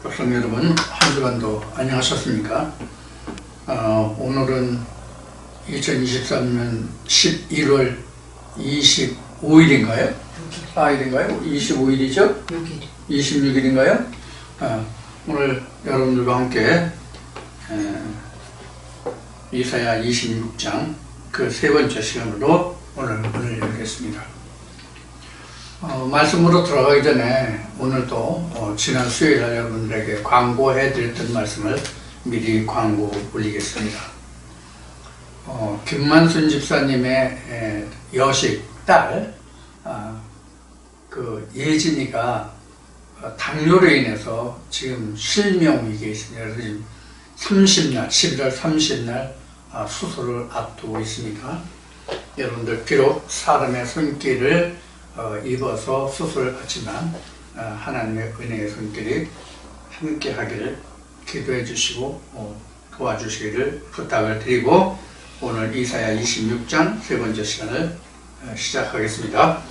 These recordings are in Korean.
백성 여러분, 한 주간도 안녕하셨습니까? 오늘은 2023년 11월 25일인가요? 4일인가요? 25일이죠? 26일인가요? 오늘 여러분들과 함께 이사야 26장 그 세 번째 시간으로 오늘 문을 열겠습니다. 말씀으로 들어가기 전에 오늘도 지난 수요일날 여러분들에게 광고해 드렸던 말씀을 미리 광고 올리겠습니다. 김만순 집사님의 여식 딸 그 예진이가 당뇨로 인해서 지금 실명위기에 있습니다. 그래서 지금 30날, 11월 30날 수술을 앞두고 있습니다. 여러분들 비록 사람의 손길을 입어서 수술을 받지만 하나님의 은혜의 손길이 함께 하기를 기도해 주시고 도와주시기를 부탁을 드리고 오늘 이사야 26장 세 번째 시간을 시작하겠습니다.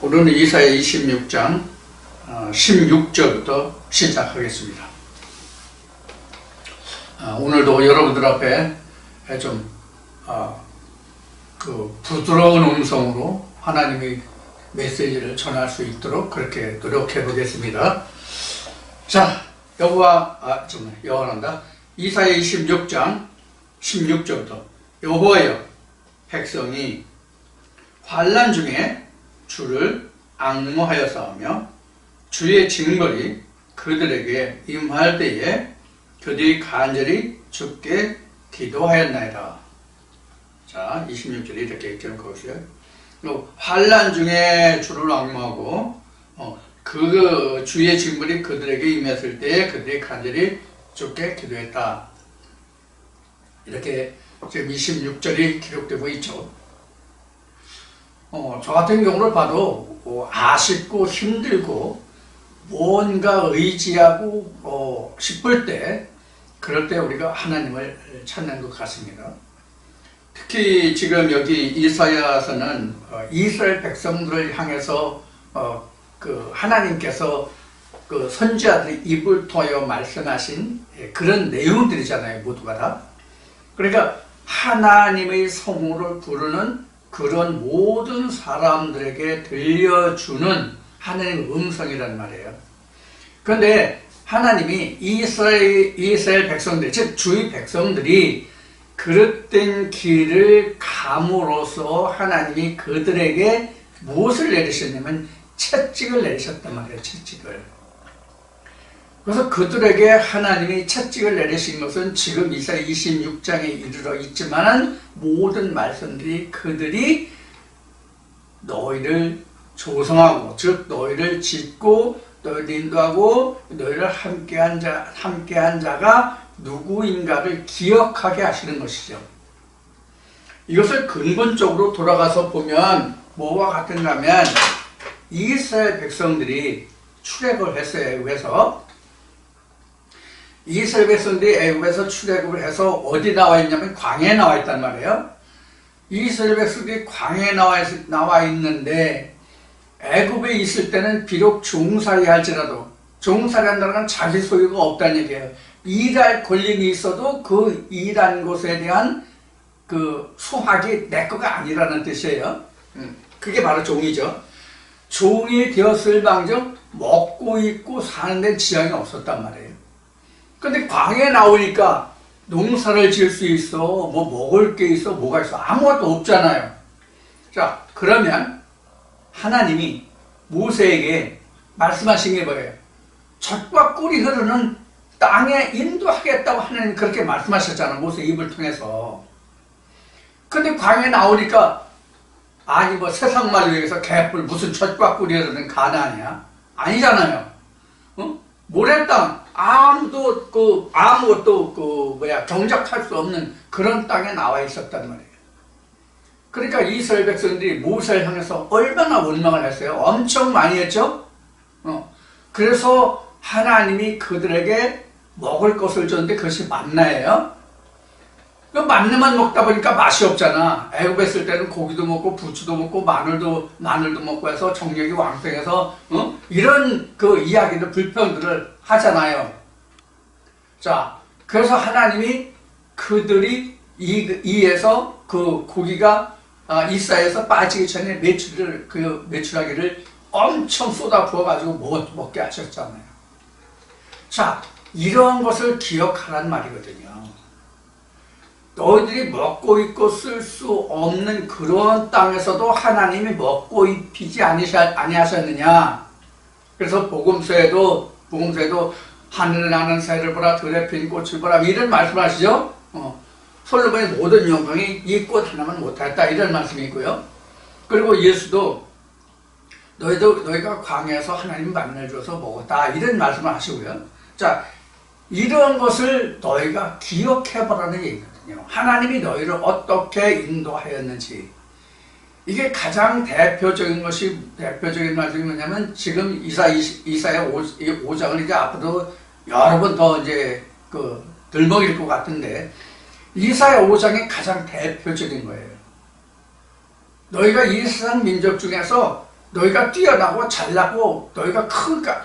오늘은 이사야 26장 16절부터 시작하겠습니다. 오늘도 여러분들 앞에 좀 부드러운 음성으로 하나님의 메시지를 전할 수 있도록 그렇게 노력해 보겠습니다. 자, 여호와란다. 이사야 26장 16절부터 여호와여, 백성이 환난 중에 주를 앙모하여 싸우며 주의 징벌이 그들에게 임할 때에 그들이 간절히 주께 기도하였나이다. 자, 26절에 이렇게 기록하세요. 환난 중에 주를 앙모하고 그 주의 징벌이 그들에게 임했을 때에 그들이 간절히 주께 기도했다. 이렇게 지금 26절이 기록되고 있죠. 저 같은 경우를 봐도 아쉽고 힘들고 뭔가 의지하고 싶을 때 그럴 때 우리가 하나님을 찾는 것 같습니다. 특히 지금 여기 이사야서는 이스라엘 백성들을 향해서 하나님께서 그 선지자들의 입을 통하여 말씀하신 그런 내용들이잖아요, 모두가 다. 그러니까 하나님의 성호를 부르는 그런 모든 사람들에게 들려주는 하나님의 음성이란 말이에요. 그런데 하나님이 이스라엘 백성들, 즉 주의 백성들이 그릇된 길을 감으로써 하나님이 그들에게 무엇을 내리셨냐면 채찍을 내리셨단 말이에요. 채찍을. 그래서 그들에게 하나님이 채찍을 내리신 것은 지금 이사야 26장에 이르러 있지만 모든 말씀들이 그들이 너희를 조성하고 즉 너희를 짓고 너희를 인도하고 너희를 함께한 자가 누구인가를 기억하게 하시는 것이죠. 이것을 근본적으로 돌아가서 보면 뭐와 같은가 하면 이스라엘 백성들이 출애굽을 했어요. 애굽에서. 이스라엘 백성들이 애굽에서 출애굽을 해서 어디 나와 있냐면 광야에 나와 있단 말이에요. 이스라엘 백성들이 광야에 나와 있는데 애굽에 있을 때는 비록 종살이 할지라도 종살이 한다는 건 자기 소유가 없다는 얘기예요. 일할 권리는 있어도 그 일한 곳에 대한 그 수확이 내 거가 아니라는 뜻이에요. 그게 바로 종이죠. 종이 되었을 망정 먹고 있고 사는 데 지장이 없었단 말이에요. 근데 광야에 나오니까 농사를 지을 수 있어, 뭐 먹을 게 있어, 뭐가 있어, 아무것도 없잖아요. 자, 그러면 하나님이 모세에게 말씀하신 게 뭐예요? 젖과 꿀이 흐르는 땅에 인도하겠다고 하나님 그렇게 말씀하셨잖아, 모세 입을 통해서. 근데 광야에 나오니까 아니 뭐 세상 말로 얘기해서 개뿔 무슨 젖과 꿀이 흐르는 가나안이야? 아니잖아요. 모래 땅 아무것도 경작할 수 없는 그런 땅에 나와 있었단 말이에요. 그러니까 이스라엘 백성들이 모세를 향해서 얼마나 원망을 했어요? 엄청 많이 했죠? 그래서 하나님이 그들에게 먹을 것을 줬는데 그것이 만나예요. 그 만나만 먹다 보니까 맛이 없잖아. 애굽에 있을 때는 고기도 먹고 부추도 먹고 마늘도 먹고 해서 정력이 왕성해서 이런 그 이야기들 불평들을 하잖아요. 자, 그래서 하나님이 그들이 이에서 그 고기가 이사에서 빠지기 전에 매출하기를 엄청 쏟아 부어가지고 먹게 하셨잖아요. 자, 이러한 것을 기억하란 말이거든요. 너희들이 먹고 입고 쓸 수 없는 그런 땅에서도 하나님이 먹고 입히지 아니하셨느냐. 그래서 복음서에도 하늘 나는 새를 보라 들에 핀 꽃을 보라 이런 말씀하시죠. 솔로몬의 모든 영광이 이 꽃 하나만 못하였다 이런 말씀이고요. 그리고 예수도 너희가 광야에서 하나님 만나를 줘서 먹었다 이런 말씀을 하시고요. 자, 이런 것을 너희가 기억해보라는 얘기거든요. 하나님이 너희를 어떻게 인도하였는지. 이게 가장 대표적인 말씀이 뭐냐면 지금 이사야 5장을 이제 앞으로 여러 번 더 이제 들먹일 것 같은데 이사야 5장이 가장 대표적인 거예요. 너희가 이 세상 민족 중에서 너희가 뛰어나고 잘나고 너희가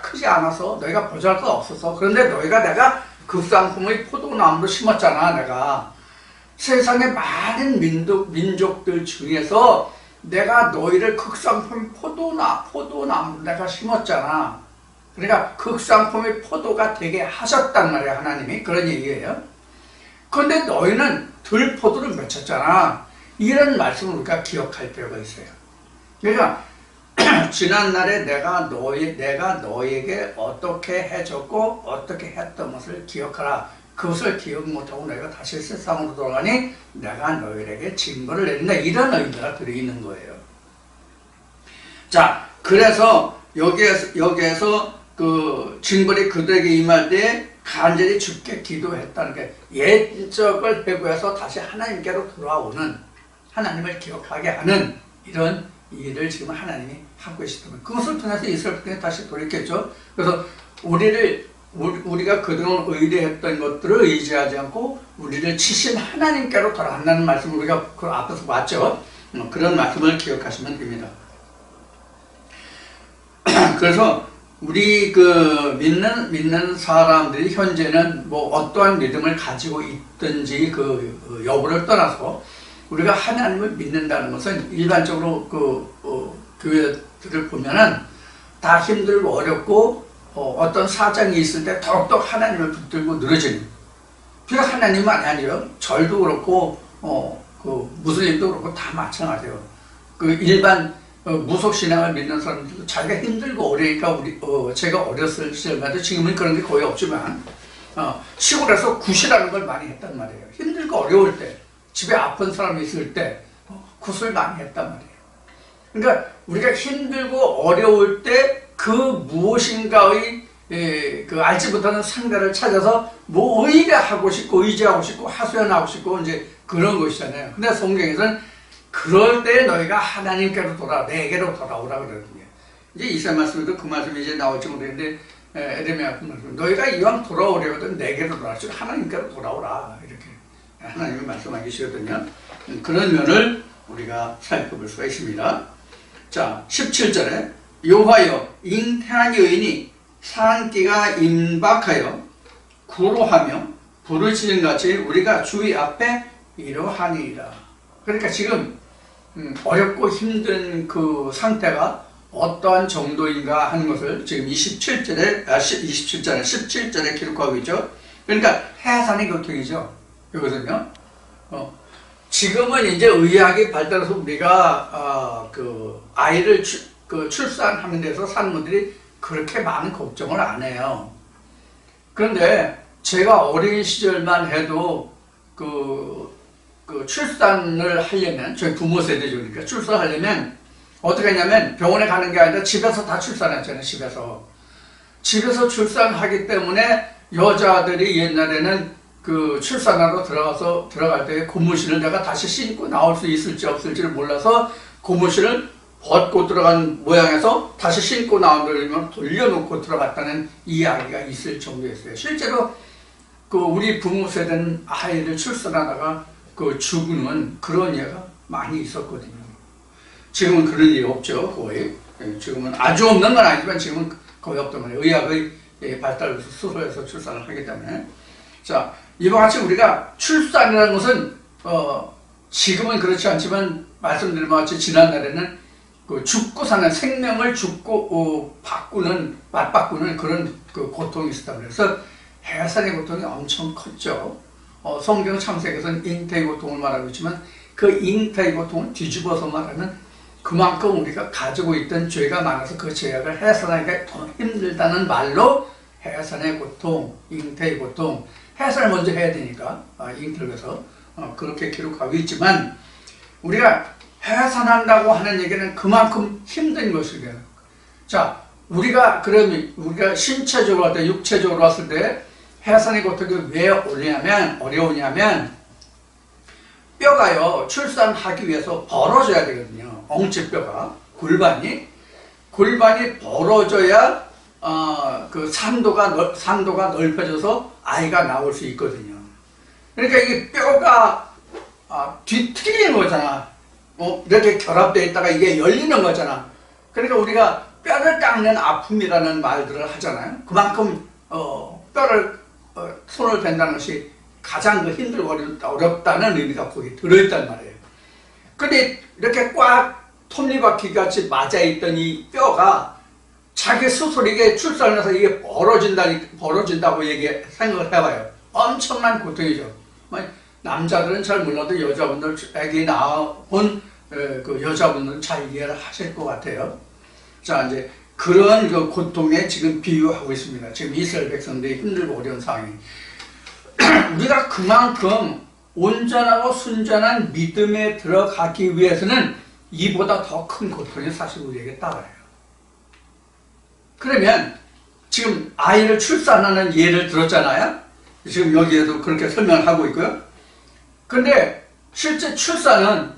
크지 않아서 너희가 보잘것 없어서 그런데 너희가 내가 극상품의 포도나무로 심었잖아. 내가 세상의 많은 민족들 중에서 내가 너희를 극상품 포도나무로 내가 심었잖아. 그러니까 극상품의 포도가 되게 하셨단 말이야. 하나님이 그런 얘기예요. 그런데 너희는 들포도를 맺혔잖아. 이런 말씀을 우리가 기억할 필요가 있어요. 그러니까 지난날에 내가 너에게 어떻게 해줬고 어떻게 했던 것을 기억하라. 그것을 기억 못하고 너희가 다시 세상으로 돌아가니 내가 너희에게 징벌을 내린다. 이런 의미가 들어있는 거예요. 자, 그래서 여기에서 그 징벌이 그들에게 임할 때 간절히 주께 기도했다는 게 옛적을 회고해서 다시 하나님께로 돌아오는 하나님을 기억하게 하는 이런 일을 지금 하나님이 하고 계시다면 그것을 통해서 이스라엘 백성이 다시 돌이켰죠. 그래서 우리가 그동안 의뢰했던 것들을 의지하지 않고 우리를 치신 하나님께로 돌아간다는 말씀을 우리가 그 앞에서 봤죠. 그런 말씀을 기억하시면 됩니다. 그래서 우리 믿는 사람들이 현재는 뭐 어떠한 믿음을 가지고 있든지 그 여부를 떠나서 우리가 하나님을 믿는다는 것은 일반적으로 교회들을 보면은 다 힘들고 어렵고 어떤 사정이 있을 때 더욱더 하나님을 붙들고 늘어지는. 비록 하나님만 아니죠. 절도 그렇고 무슬림도 그렇고 다 마찬가지예요. 그 일반 무속 신앙을 믿는 사람들도 자기가 힘들고 어려우니까 제가 어렸을 시절만 해도 지금은 그런 게 거의 없지만 시골에서 굿이라는 걸 많이 했단 말이에요. 힘들고 어려울 때 집에 아픈 사람이 있을 때 굿을 많이 했단 말이에요. 그러니까 우리가 힘들고 어려울 때 그 무엇인가의 알지 못하는 상대를 찾아서 뭐 의뢰하고 싶고 의지하고 싶고 하소연하고 싶고 이제 그런 것이잖아요. 근데 성경에서는 그럴 때 너희가 하나님께로 내게로 돌아오라 그러거든요. 이제 이사 말씀에도 그 말씀이 이제 나올지 모르겠는데 에레미야 그 말씀 너희가 이왕 돌아오려거든 내게로 돌아오라. 하나님께로 돌아오라 이렇게 하나님이 말씀하기 계시거든요. 그런 면을 우리가 살펴볼 수가 있습니다. 자, 17절에 여호와여 잉태한 여인이 산기가 임박하여 구로하며 부르짖은 같이 우리가 주의 앞에 이러하니이다. 그러니까 지금 어렵고 힘든 그 상태가 어떠한 정도인가 하는 것을 지금 17절에 기록하고 있죠. 그러니까 해산의 고통이죠. 이것은요. 지금은 이제 의학이 발달해서 우리가 아이를 출산하는 데서 산모들이 그렇게 많은 걱정을 안 해요. 그런데 제가 어린 시절만 해도 출산을 하려면 저희 부모 세대죠. 그러니까 출산하려면 어떻게 했냐면 병원에 가는 게 아니라 집에서 다 출산했잖아요. 집에서 출산하기 때문에 여자들이 옛날에는 출산하러 들어갈 때 고무신을 내가 다시 신고 나올 수 있을지 없을지를 몰라서 고무신을 벗고 들어간 모양에서 다시 신고 나오려면 돌려놓고 들어갔다는 이야기가 있을 정도였어요. 실제로 우리 부모 세대는 아이를 출산하다가 죽는 그런 예가 많이 있었거든요. 지금은 그런 일이 없죠. 거의. 지금은 아주 없는 건 아니지만 지금은 거의 없단 말이에요. 의학의 발달에서 수소에서 출산을 하기 때문에. 자, 이와 같이 우리가 출산이라는 것은 지금은 그렇지 않지만 말씀드린 것 같이 지난날에는 그 죽고 사는 생명을 죽고 바꾸는 맞바꾸는 그런 그 고통이 있었다. 그래서 해산의 고통이 엄청 컸죠. 성경 창세기에서는 잉태의 고통을 말하고 있지만 그 잉태의 고통을 뒤집어서 말하면 그만큼 우리가 가지고 있던 죄가 많아서 그 죄악을 해산하기가 더 힘들다는 말로 해산의 고통, 잉태의 고통, 해산을 먼저 해야 되니까 잉태를 위해서 그렇게 기록하고 있지만 우리가 해산한다고 하는 얘기는 그만큼 힘든 것이에요. 자, 우리가 신체적으로 할 때, 육체적으로 왔을 때 해산의 고통이 왜 어려우냐면 뼈가요 출산하기 위해서 벌어져야 되거든요. 엉치뼈가 골반이 벌어져야 그 산도가 넓혀져서 아이가 나올 수 있거든요. 그러니까 이게 뼈가 뒤틀리는 거잖아. 이렇게 결합되어 있다가 이게 열리는 거잖아. 그러니까 우리가 뼈를 깎는 아픔이라는 말들을 하잖아요. 그만큼 뼈를 손을 댄다는 것이 가장 그 힘들고 어렵다는 의미가 거기 들어있단 말이에요. 근데 이렇게 꽉 톱니바퀴 같이 맞아있던 이 뼈가 자기 스스로 이게 출산을 해서 이게 벌어진다고 생각을 해봐요. 엄청난 고통이죠. 남자들은 잘 몰라도 여자분들, 애기 낳아본 그 여자분들은 잘 이해를 하실 것 같아요. 자, 이제 그런 그 고통에 지금 비유하고 있습니다. 지금 이스라엘 백성들이 힘들고 어려운 상황이. 우리가 그만큼 온전하고 순전한 믿음에 들어가기 위해서는 이보다 더 큰 고통이 사실 우리에게 따라요. 그러면 지금 아이를 출산하는 예를 들었잖아요. 지금 여기에도 그렇게 설명을 하고 있고요. 근데 실제 출산은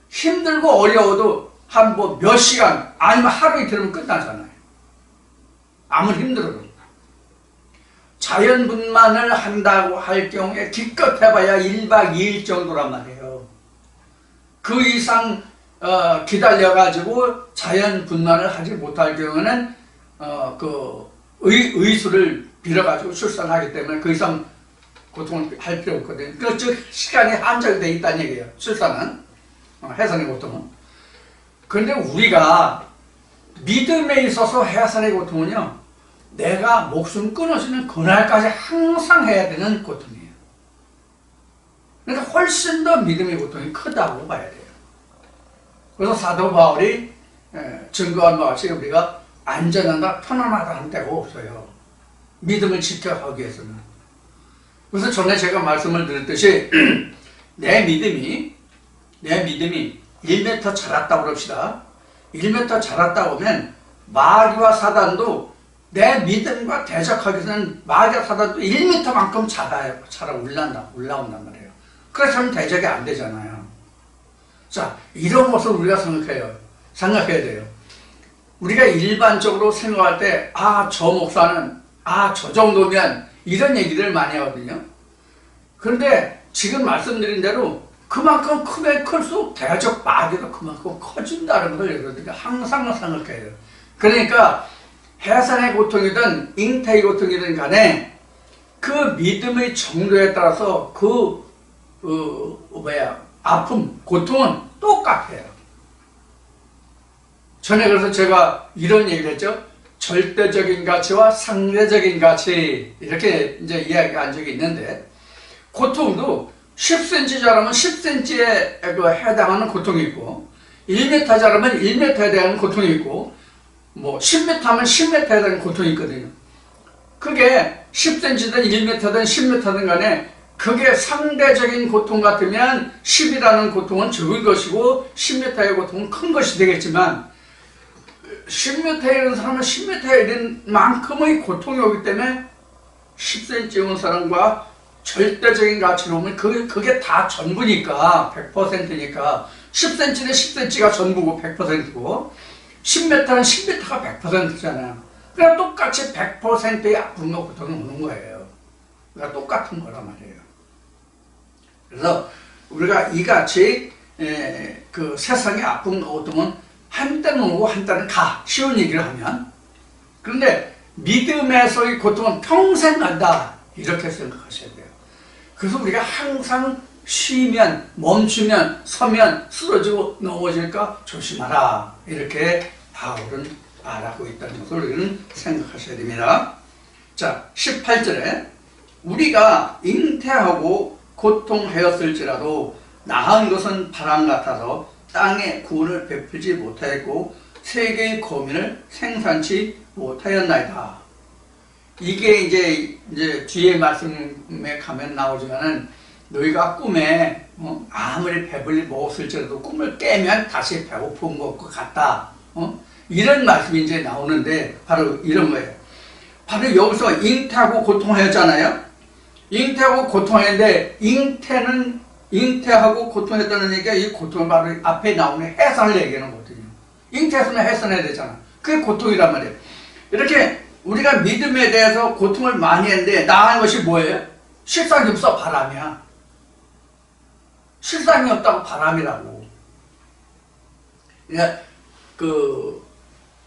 힘들고 어려워도 한 몇 시간 아니면 하루 이틀이면 끝나잖아요. 아무리 힘들어도. 자연분만을 한다고 할 경우에 기껏 해봐야 1박 2일 정도란 말이에요. 그 이상 기다려가지고 자연분만을 하지 못할 경우에는 의수를 빌어가지고 출산하기 때문에 그 이상 고통을 할 필요 없거든요. 즉 시간이 한정되어 있다는 얘기예요. 출산은 해산의 고통은. 그런데 우리가 믿음에 있어서 해산의 고통은요, 내가 목숨 끊어지는 그날까지 항상 해야 되는 고통이에요. 그러니까 훨씬 더 믿음의 고통이 크다고 봐야 돼요. 그래서 사도 바울이 증거한 바와 같이 우리가 안전하다, 편안하다는 데가 없어요. 믿음을 지켜가기 위해서는. 그래서 전에 제가 말씀을 드렸듯이 내 믿음이 1m 자랐다고 그럽시다. 1m 자랐다고 하면 마귀와 사단도 내 믿음과 대적하기 위해서는 마귀와 사단도 1m만큼 올라온단 말이에요. 그래서는 대적이 안 되잖아요. 자, 이런 것을 우리가 생각해야 돼요. 우리가 일반적으로 생각할 때, 저 목사는, 저 정도면, 이런 얘기를 많이 하거든요. 그런데 지금 말씀드린 대로 그만큼 크면 클수록 대적 마귀도 그만큼 커진다는 걸 여러분들이 항상 생각해야 돼요. 그러니까 해산의 고통이든 잉태의 고통이든 간에 그 믿음의 정도에 따라서 아픔, 고통은 똑같아요. 전에 그래서 제가 이런 얘기를 했죠. 절대적인 가치와 상대적인 가치, 이렇게 이제 이야기한 적이 있는데, 고통도 10cm 자라면 10cm에 해당하는 고통이 있고, 1m 자라면 1m에 대한 고통이 있고, 10m 하면 10m에 해당하는 고통이 있거든요. 그게 10cm든 1m든 10m든 간에 그게 상대적인 고통 같으면 10이라는 고통은 적은 것이고 10m의 고통은 큰 것이 되겠지만 10m에 이른 사람은 10m에 이른 만큼의 고통이 오기 때문에 10cm 온 사람과 절대적인 가치로 보면 그게 다 전부니까 100%니까 10cm는 10cm가 전부고 100%고 10m는 10m가 100%잖아요. 그러니까 똑같이 100%의 아픔과 고통이 오는 거예요. 그러니까 똑같은 거란 말이에요. 그래서 우리가 이같이 그 세상의 아픔과 고통은 한때는 오고 한때는 가, 쉬운 얘기를 하면. 그런데 믿음에서의 고통은 평생 간다. 이렇게 생각하셔야 돼요. 그래서 우리가 항상 쉬면, 멈추면, 서면 쓰러지고 넘어질까 조심하라. 이렇게 바울은 말하고 있다는 것을 우리는 생각하셔야 됩니다. 자, 18절에 우리가 잉태하고 고통하였을지라도 나은 것은 바람 같아서 땅에 구원을 베풀지 못하였고 세계의 거민을 생산치 못하였나이다. 이게 이제 뒤에 말씀에 가면 나오지만은 너희가 꿈에 아무리 배불리 먹었을지라도 꿈을 깨면 다시 배고픈 것 같다. 이런 말씀이 이제 나오는데 바로 이런 거예요. 바로 여기서 잉태하고 고통하였잖아요. 잉태하고 고통하였는데 잉태하고 고통했다는 얘기가 이 고통을 바로 앞에 나오는 해산을 얘기하는 거거든요. 잉태했으면 해산해야 되잖아. 그게 고통이란 말이에요. 이렇게 우리가 믿음에 대해서 고통을 많이 했는데 나은 것이 뭐예요? 실상이 없어. 바람이야. 실상이 없다고 바람이라고. 그러니까 그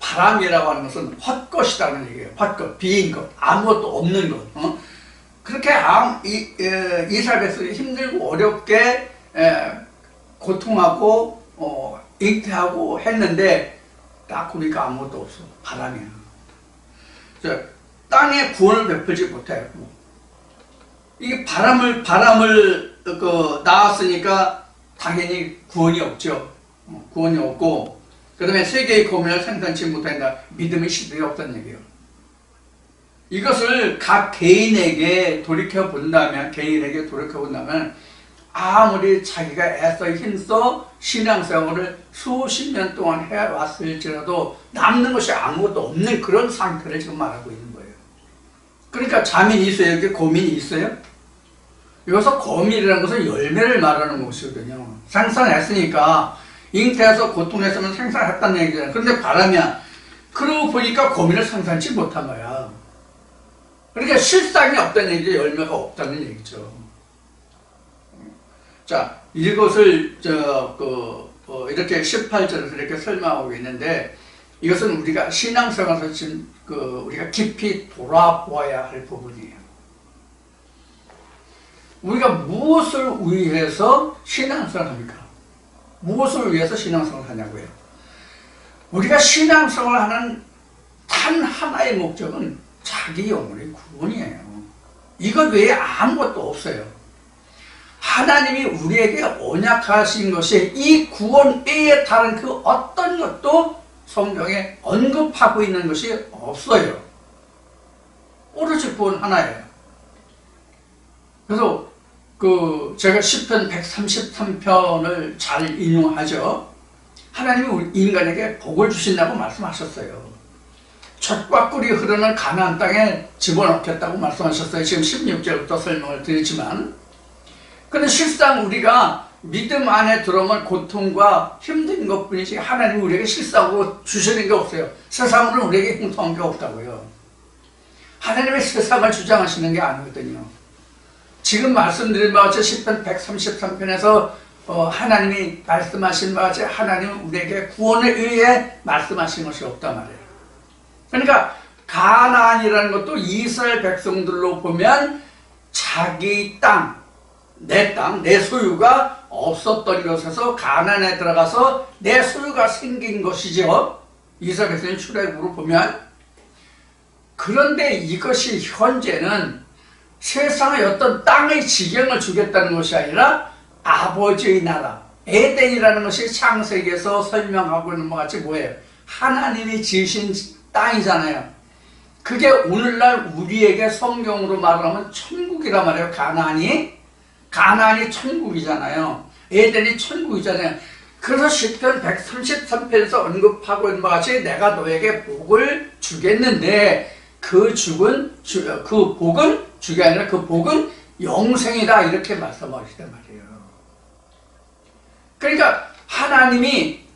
바람이라고 하는 것은 헛것이라는 얘기예요. 헛것, 비인 것, 아무것도 없는 것. 그렇게 이스라엘 백성이 힘들고 어렵게 고통하고 잉태하고 했는데 딱 보니까 아무것도 없어. 바람이야. 땅에 구원을 베풀지 못하였고, 이게 바람을 낳았으니까 당연히 구원이 없죠. 구원이 없고, 그 다음에 세계의 고민을 생산치 못한다. 믿음의 시대가 없다는 얘기예요. 이것을 각 개인에게 돌이켜본다면 아무리 자기가 애써 힘써 신앙생활을 수십 년 동안 해왔을지라도 남는 것이 아무것도 없는 그런 상태를 지금 말하고 있는 거예요. 그러니까 자민이 있어요? 여기 고민이 있어요? 여기서 고민이라는 것은 열매를 말하는 것이거든요. 생산했으니까 잉태해서 고통했으면 생산했다는 얘기잖아요. 그런데 바람이야. 그러고 보니까 고민을 생산치 못한 거야. 그러니까 실상이 없다는 얘기죠. 열매가 없다는 얘기죠. 자, 이것을 이렇게 18절에서 이렇게 설명하고 있는데, 이것은 우리가 신앙생활에서 지금 우리가 깊이 돌아보아야 할 부분이에요. 우리가 무엇을 위해서 신앙생활을 합니까? 무엇을 위해서 신앙생활을 하냐고요? 우리가 신앙생활을 하는 단 하나의 목적은 자기 영혼의 구원이에요. 이것 외에 아무것도 없어요. 하나님이 우리에게 언약하신 것이 이 구원 외에 다른 그 어떤 것도 성경에 언급하고 있는 것이 없어요. 오로지 구원 하나예요. 그래서 제가 시편 133편을 잘 인용하죠. 하나님이 우리 인간에게 복을 주신다고 말씀하셨어요. 젖과 꿀이 흐르는 가나안 땅에 집어넣겠다고 말씀하셨어요. 지금 16절부터 설명을 드리지만, 근데 실상 우리가 믿음 안에 들어오면 고통과 힘든 것뿐이지 하나님이 우리에게 실상으로 주시는 게 없어요. 세상으로는 우리에게 형통한 게 없다고요. 하나님의 세상을 주장하시는 게 아니거든요. 지금 말씀드린 바와 같이 시편 133편에서 하나님이 말씀하신 바와 같이 하나님은 우리에게 구원을 위해 말씀하신 것이 없단 말이에요. 그러니까 가나안이라는 것도 이스라엘 백성들로 보면 자기 땅, 내 소유가 없었던 것에서 가나안에 들어가서 내 소유가 생긴 것이죠. 이스라엘 백성의 출애굽으로 보면. 그런데 이것이 현재는 세상의 어떤 땅의 지경을 주겠다는 것이 아니라 아버지의 나라, 에덴이라는 것이 창세기에서 설명하고 있는 것 같이 뭐예요? 하나님이 지으신 땅이잖아요. 그게 오늘날 우리에게 성경으로 말하면 천국이란 말이에요. 가나안이 천국이잖아요. 에덴이 천국이잖아요. 그래서 시편 133편에서 언급하고 있는 것 같이 내가 너에게 복을 주겠는데 그 복은 주가 아니라 그 복은 영생이다, 이렇게 말씀하시단 말이에요. 그러니까 하나님이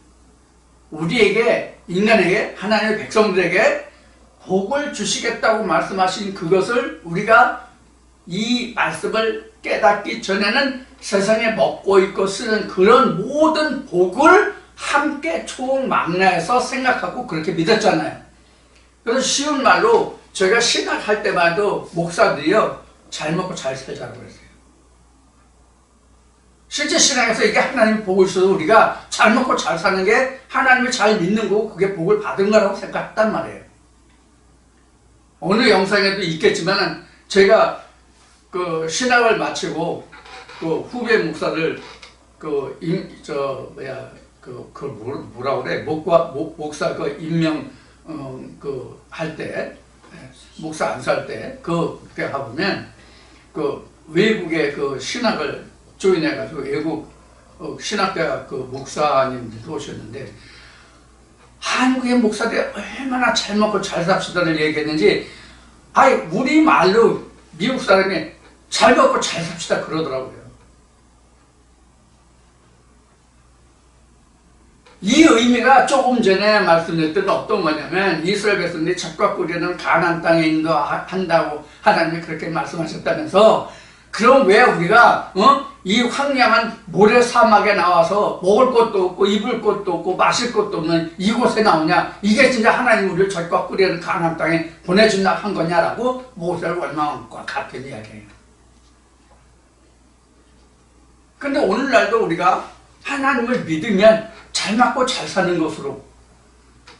우리에게, 인간에게, 하나님의 백성들에게 복을 주시겠다고 말씀하신 그것을 우리가 이 말씀을 깨닫기 전에는 세상에 먹고 있고 쓰는 그런 모든 복을 함께 총망라해서 생각하고 그렇게 믿었잖아요. 그래서 쉬운 말로 저희가 신학할 때마다 목사들이요, 잘 먹고 잘 살자고 그랬어요. 실제 신앙에서 이게 하나님이 복을 주셔서 우리가 잘 먹고 잘 사는 게 하나님을 잘 믿는 거고 그게 복을 받은 거라고 생각했단 말이에요. 어느 영상에도 있겠지만 제가 그 신학을 마치고 그 후배 목사를 뭐라 그래? 목사 그 임명 할 때, 목사 안 살 때 그때 가보면 그 외국의 그 신학을 조인해가지고 외국 신학대학 그 목사님들도 오셨는데 한국의 목사들이 얼마나 잘 먹고 잘 삽시다를 얘기했는지 우리 말로 미국 사람이 잘 먹고 잘 삽시다 그러더라고요. 이 의미가 조금 전에 말씀드렸던 어떤 거냐면 이스라엘 백성들이 젖과 꿀이는 가나안 땅에 인도한다고 하나님이 그렇게 말씀하셨다면서 그럼 왜 우리가 이 황량한 모래 사막에 나와서 먹을 것도 없고 입을 것도 없고 마실 것도 없는 이곳에 나오냐? 이게 진짜 하나님 우리를 젖과 꿀이는 가나안 땅에 보내준다 한 거냐라고 모세를 원망한 것과 같은 이야기예요. 근데 오늘날도 우리가 하나님을 믿으면 잘 먹고 잘 사는 것으로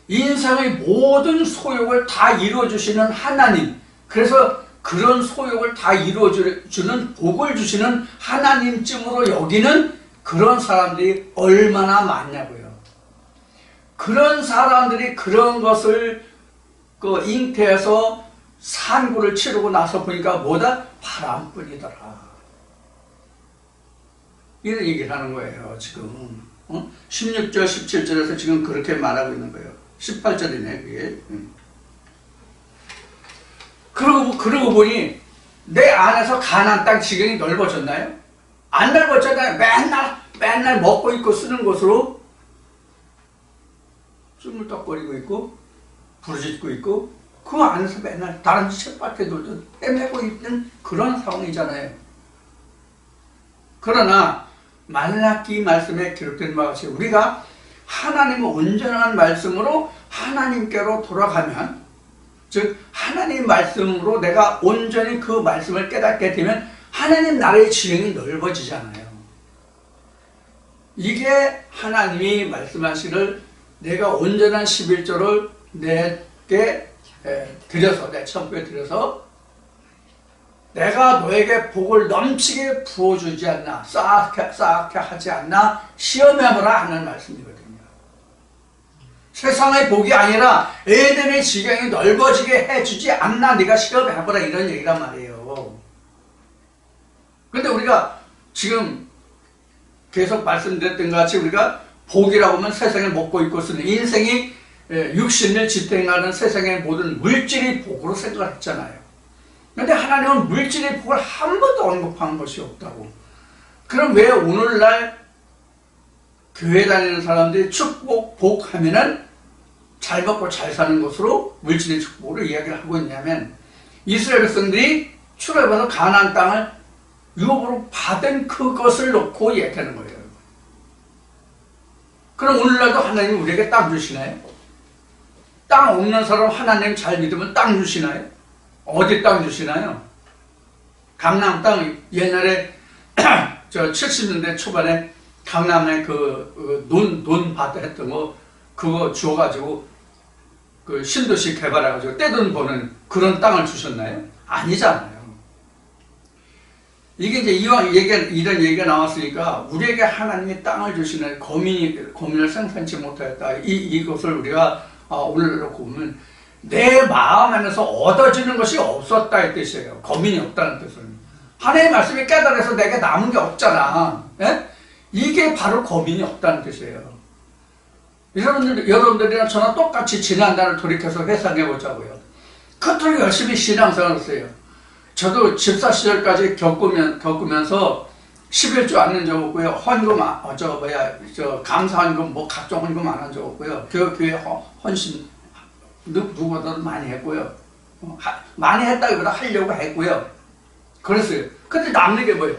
인생의 모든 소욕을 다 이루어주시는 하나님, 그래서 그런 소욕을 다 이루어주는 복을 주시는 하나님쯤으로 여기는 그런 사람들이 얼마나 많냐고요. 그런 사람들이 그런 것을 잉태해서 산고를 치르고 나서 보니까 뭐다? 바람뿐이더라. 이런 얘기를 하는 거예요, 지금. 16절, 17절에서 지금 그렇게 말하고 있는 거예요. 18절이네, 그게. 그러고 보니 내 안에서 가나안 땅 지경이 넓어졌나요? 안 넓어졌잖아요. 맨날 먹고 있고 쓰는 것으로 쭈물떡거리고 있고 부르짖고 있고 그 안에서 맨날 다른 쳇밭에 돌듯 헤매고 있는 그런 상황이잖아요. 그러나 말라기 말씀에 기록된 바와 같이 우리가 하나님의 온전한 말씀으로 하나님께로 돌아가면, 즉 하나님 말씀으로 내가 온전히 그 말씀을 깨닫게 되면 하나님 나라의 지형이 넓어지잖아요. 이게 하나님이 말씀하시를 내가 온전한 11조를 내게 드려서 내 천국에 드려서 내가 너에게 복을 넘치게 부어주지 않나, 쌓게 하지 않나 시험해보라 하는 말씀이거든요. 세상의 복이 아니라 에덴의 지경이 넓어지게 해주지 않나 네가 시험해보라 이런 얘기란 말이에요. 근데 우리가 지금 계속 말씀드렸던 것 같이 우리가 복이라고 하면 세상에 먹고 입고 쓰는 인생이 육신을 지탱하는 세상의 모든 물질이 복으로 생각을 했잖아요. 그런데 하나님은 물질의 복을 한 번도 언급한 것이 없다고. 그럼 왜 오늘날 교회 다니는 사람들이 축복, 복 하면은 잘 먹고 잘 사는 것으로 물질의 축복을 이야기를 하고 있냐면 이스라엘 백성들이 출애굽해서 가나안 땅을 유업으로 받은 그것을 놓고 이야기하는 거예요. 그럼 오늘날도 하나님이 우리에게 땅 주시나요? 땅 없는 사람 하나님 잘 믿으면 땅 주시나요? 어디 땅 주시나요? 강남 땅 옛날에 저 70년대 초반에 강남에 논밭 했던 거 그거 주워가지고 그 신도시 개발해가지고 떼돈 버는 그런 땅을 주셨나요? 아니잖아요. 이게 이제 이런 얘기가 나왔으니까 우리에게 하나님이 땅을 주시는 고민을 생산치 못하였다. 이것을 우리가 오늘 놓고 보면 내 마음 안에서 얻어지는 것이 없었다 이 뜻이에요. 고민이 없다는 뜻은. 하나님의 말씀이 깨달아서 내게 남은 게 없잖아. 예? 이게 바로 고민이 없다는 뜻이에요. 여러분들이랑 저랑 똑같이 지난날을 돌이켜서 회상해 보자고요. 그토록 열심히 신앙생활을 했어요. 저도 집사 시절까지 겪으면서 11조 안 낸 적 없고요. 헌금, 감사 헌금, 각종 헌금 안 한 적 없고요. 교회 헌신, 누구보다도 많이 했고요. 많이 했다기보다 하려고 했고요. 그랬어요. 근데 남는 게 뭐예요?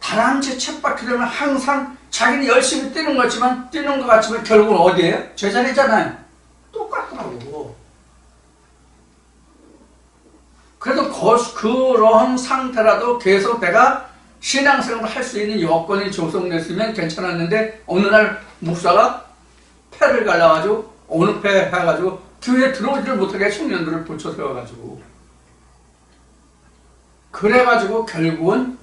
다람쥐 쳇바퀴 되면 항상 자기는 열심히 뛰는 것 같지만 결국은 어디에요? 제자리잖아요. 똑같더라고. 그런 상태라도 계속 내가 신앙생활을 할 수 있는 여건이 조성됐으면 괜찮았는데 어느 날 목사가 패를 갈라가지고 어느 패 해가지고 교회에 들어오지를 못하게 청년들을 붙여 세워가지고 그래가지고 결국은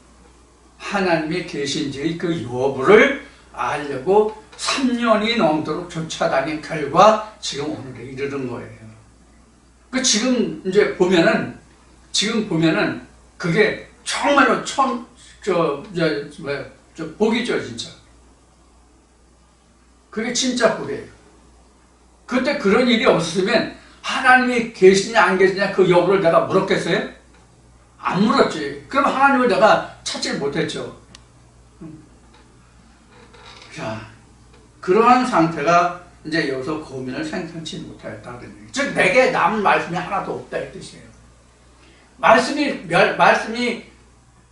하나님이 계신지의 그 여부를 알려고 3년이 넘도록 쫓아다닌 결과 지금 오늘에 이르는 거예요. 그 지금 보면은 그게 정말로 복이죠, 진짜. 그게 진짜 복이에요. 그때 그런 일이 없었으면 하나님이 계시냐 안 계시냐 그 여부를 내가 물었겠어요? 안 물었지. 그럼 하나님을 내가 찾지 못했죠. 자, 그러한 상태가 이제 여기서 고민을 생성치 못하였다. 즉, 내게 남은 말씀이 하나도 없다 이 뜻이에요. 말씀이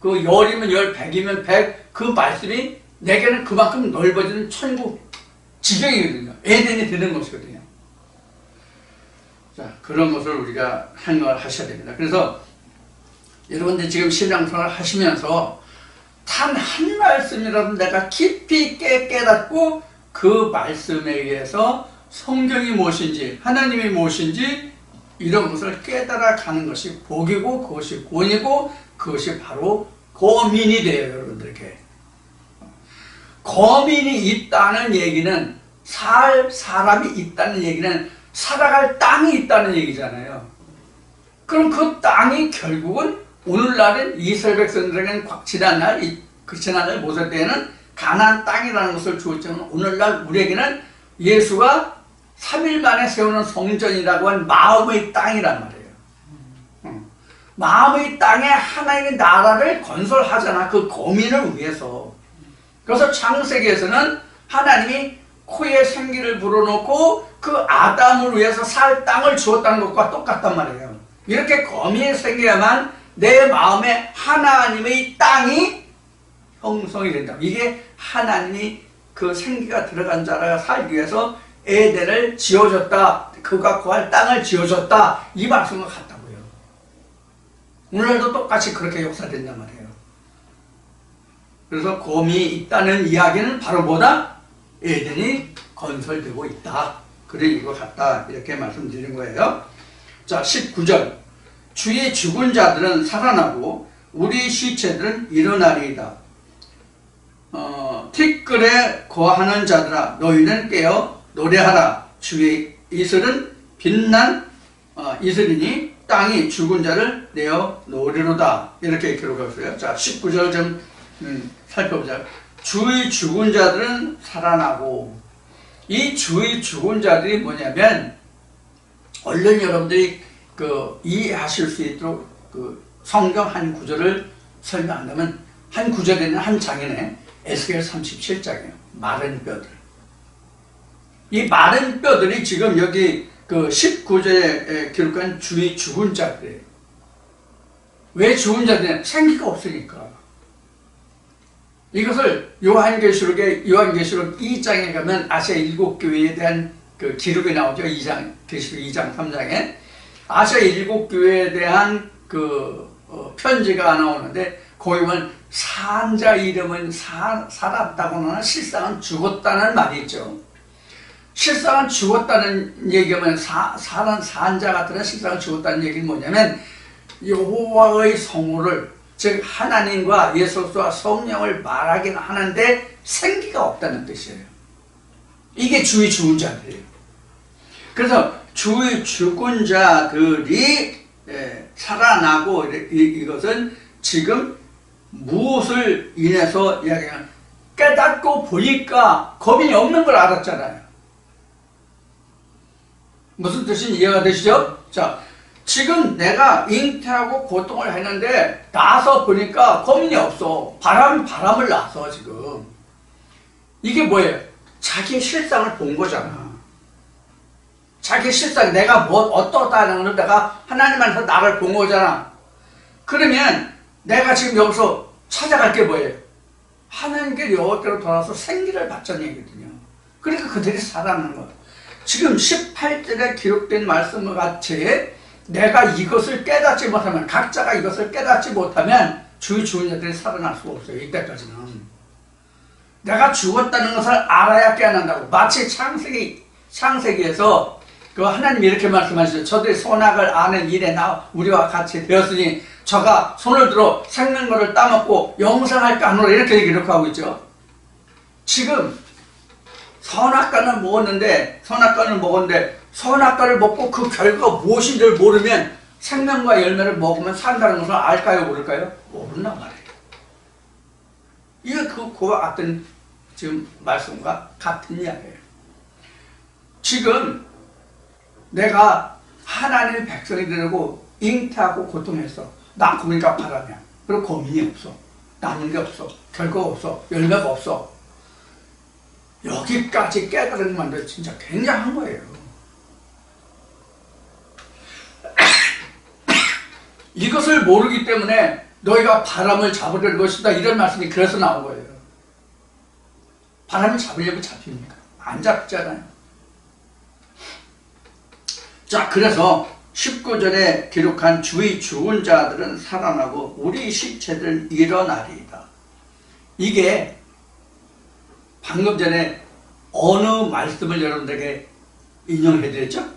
그 열이면 열, 백이면 백, 그 말씀이 내게는 그만큼 넓어지는 천국 지경이거든요. 에덴이 되는 것이거든요. 자, 그런 것을 우리가 생각을 하셔야 됩니다. 그래서 여러분들 지금 신앙생활 하시면서 단 한 말씀이라도 내가 깊이 있게 깨닫고 그 말씀에 의해서 성경이 무엇인지 하나님이 무엇인지 이런 것을 깨달아 가는 것이 복이고 그것이 권이고 그것이 바로 거민이 돼요. 여러분들에게 거민이 있다는 얘기는 사람이 있다는 얘기는 살아갈 땅이 있다는 얘기잖아요. 그럼 그 땅이 결국은 오늘날은 이스라엘 백성들에게는 지난날 모세 때에는 가나안 땅이라는 것을 주었지만 오늘날 우리에게는 예수가 3일 만에 세우는 성전이라고 한 마음의 땅이란 말이에요. 마음의 땅에 하나님의 나라를 건설하잖아. 그 거민을 위해서. 그래서 창세기에서는 하나님이 코에 생기를 불어넣고 그 아담을 위해서 살 땅을 주었다는 것과 똑같단 말이에요. 이렇게 거민이 생겨야만 내 마음에 하나님의 땅이 형성이 된다. 이게 하나님이 그 생기가 들어간 자가 살기 위해서 에덴을 지어줬다. 그가 구할 땅을 지어줬다. 이 말씀과 같다고요. 오늘도 똑같이 그렇게 역사된단 말이에요. 그래서 검이 있다는 이야기는 바로 뭐다? 에덴이 건설되고 있다. 그런 이거 같다. 이렇게 말씀드린 거예요. 자, 19절. 주의 죽은 자들은 살아나고 우리 시체들은 일어나리이다. 티끌에 거하는 자들아 너희는 깨어 노래하라. 주의 이슬은 빛난 이슬이니 땅이 죽은 자를 내어 놓으리로다. 이렇게 기록했어요. 자, 19절 좀 살펴보자. 주의 죽은 자들은 살아나고, 이 주의 죽은 자들이 뭐냐면 얼른 여러분들이 이해하실 수 있도록 성경 한 구절을 설명한다면 한 구절에는 한 장이네. 에스겔 37장이에요. 마른 뼈들. 이 마른 뼈들이 지금 여기 19절에 기록한 주의 죽은 자들이에요. 왜 죽은 자들이냐? 생기가 없으니까. 이것을 요한계시록 2장에 가면 아시아 7교회에 대한 기록이 나오죠. 계시록 2장 3장에 아시아 7교회에 대한 편지가 나오는데 거기 보면 산자 이름은 살았다고는 실상은 죽었다는 말이 있죠. 실상은 죽었다는 얘기면 산자 같은 실상은 죽었다는 얘기는 뭐냐면 여호와의 성호를, 즉 하나님과 예수와 성령을 말하긴 하는데 생기가 없다는 뜻이에요. 이게 주의 죽은 자들이에요. 그래서 주의 죽은 자들이 살아나고, 이것은 지금 무엇을 인해서 이야기하면 깨닫고 보니까 겁이 없는 걸 알았잖아요. 무슨 뜻인지 이해가 되시죠? 자, 지금 내가 잉태하고 고통을 했는데 나서 보니까 고민이 없어. 바람을 놔서 지금. 이게 뭐예요? 자기 실상을 본 거잖아. 자기 실상, 내가 어떠하다는 걸 내가 하나님 안에서 나를 본 거잖아. 그러면 내가 지금 여기서 찾아갈 게 뭐예요? 하나님께 여호와께로 돌아와서 생기를 받자는 얘기거든요. 그러니까 그들이 살아나는 거예요. 지금 18절에 기록된 말씀과 같이 내가 이것을 깨닫지 못하면, 각자가 이것을 깨닫지 못하면 주의 죽은 자들이 살아날 수가 없어요. 이때까지는. 내가 죽었다는 것을 알아야 깨어난다고. 마치 창세기에서 그 하나님이 이렇게 말씀하시죠. 저들이 선악을 아는 일에 우리와 같이 되었으니 저가 손을 들어 생명거를 따먹고 영생할까 하노라, 이렇게 기록하고 있죠. 지금 선악과는 먹었는데 선악과를 먹고 그 결과가 무엇인지를 모르면 생명과 열매를 먹으면 산다는 것을 알까요, 모를까요? 모른단 말이에요. 이게 그와 같은 지금 말씀과 같은 이야기예요. 지금 내가 하나님의 백성이 되려고 잉태하고 고통했어. 낳고니까 바람이야. 그리고 고민이 없어. 남은 게 없어. 결과가 없어. 열매가 없어. 여기까지 깨달은 것만도 진짜 굉장한 거예요. 이것을 모르기 때문에 너희가 바람을 잡으려는 것이다, 이런 말씀이 그래서 나온 거예요. 바람을 잡으려고 잡힙니까? 안 잡잖아요. 자, 그래서 19절에 기록한 주의 죽은 자들은 살아나고 우리 시체들 일어나리이다. 이게 방금 전에 어느 말씀을 여러분들에게 인용해드렸죠?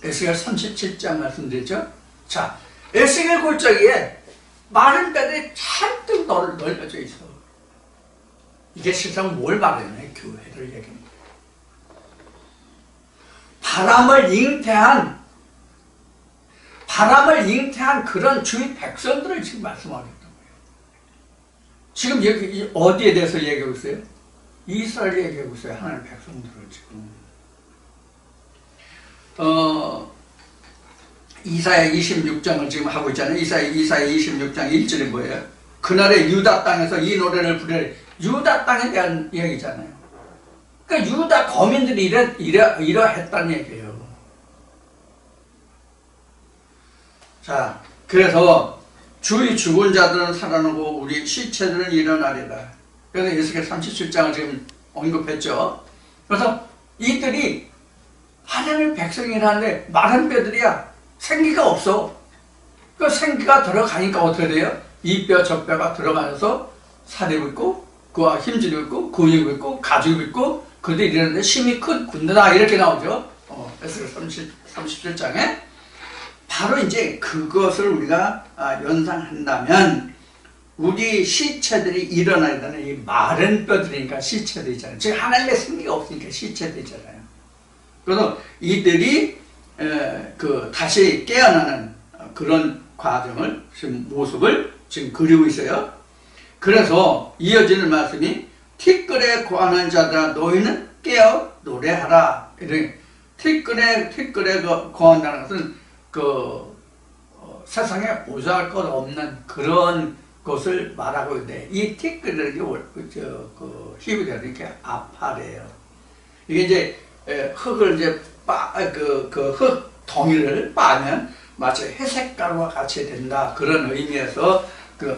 에스겔 37장 말씀드렸죠? 자, 에스겔 골짜기에 마른 뼈들이 잔뜩 널려져 있어. 이게 실상 뭘 말하냐? 교회를 얘기합니다. 바람을 잉태한 그런 주의 백성들을 지금 말씀하겠다는 거예요. 지금 여기 어디에 대해서 얘기하고 있어요? 이스라엘 얘기하고 있어요. 하나님의 백성들을 지금. 이사야 26장을 지금 하고 있잖아요. 이사야 26장 1절이 뭐예요? 그날에 유다 땅에서 이 노래를 부르리. 유다 땅에 대한 얘기잖아요. 그러니까 유다 거민들이 이러했다는 얘기예요. 자, 그래서 주의 죽은 자들은 살아나고 우리 시체들은 일어나리라. 그래서 에스겔 37장을 지금 언급했죠. 그래서 이들이 하나님의 백성이라는데 마른 뼈들이야. 생기가 없어. 그 생기가 들어가니까 어떻게 돼요? 이 뼈 저 뼈가 들어가면서 살이 있고 그와 힘줄이 있고 근육이 있고 가죽이 있고 그들이 이러는데 힘이 큰 군대다, 이렇게 나오죠. 에스겔 37장에 바로 이제 그것을 우리가 연상한다면 우리 시체들이 일어나려는 이 마른 뼈들이니까 시체들이잖아요. 즉 하나님의 생기가 없으니까 시체들이잖아요. 그래서 이들이 다시 깨어나는 그런 과정을, 지금 모습을 지금 그리고 있어요. 그래서 이어지는 말씀이 티끌에 거하는 자들아 너희는 깨어 노래하라. 티끌에 거한다는 것은 세상에 보잘 것 없는 그런 것을 말하고 있는데, 이 티끌이 히브리어로 이렇게 아파래요. 이게 이제 흙을 이제 흙 덩이를 빠면 마치 회색가루와 같이 된다, 그런 의미에서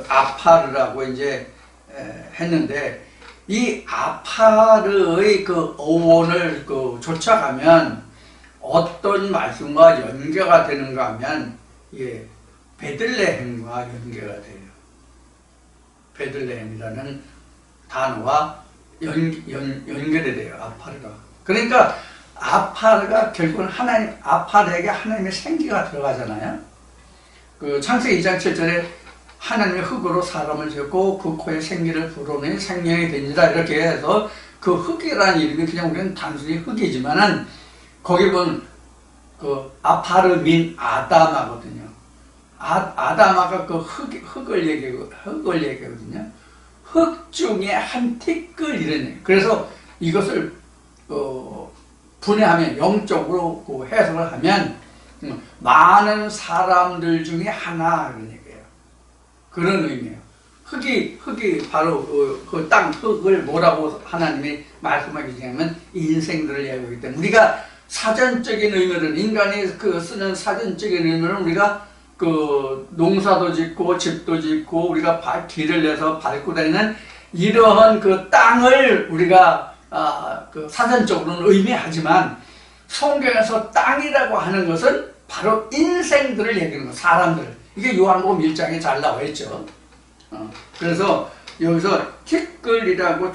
아파르라고 이제 했는데, 이 아파르의 어원을 쫓아가면 어떤 말씀과 연계가 되는가 하면 베들레헴과 연계가 돼요. 베들레헴이라는 단어와 연결이 돼요. 아파르가. 그러니까 아파르가 결국은 아파르에게 하나님의 생기가 들어가잖아요. 창세기 2장 7절에 하나님의 흙으로 사람을 지었고 그 코에 생기를 불어내 생명이 되니라, 이렇게 해서 그 흙이라는 이름이 그냥 우리는 단순히 흙이지만은 거기 보면 아파르민 아다마거든요. 아다마가 흑을 얘기하거든요. 흙 중에 한 티끌, 이런. 그래서 이것을 분해하면, 영적으로 해석을 하면 많은 사람들 중에 하나, 이런 얘기예요. 그런 의미예요. 흙이 바로 그 땅 흙을 뭐라고 하나님이 말씀하기 전에 인생들을 얘기하기 때문에, 우리가 사전적인 의미를, 인간이 쓰는 사전적인 의미는 우리가 농사도 짓고 집도 짓고 우리가 길을 내서 밟고 다니는 이러한 땅을 우리가 사전적으로는 의미하지만, 성경에서 땅이라고 하는 것은 바로 인생들을 얘기하는 거예요. 사람들. 이게 요한복음 1장에 잘 나와 있죠. 그래서 여기서 티끌이라고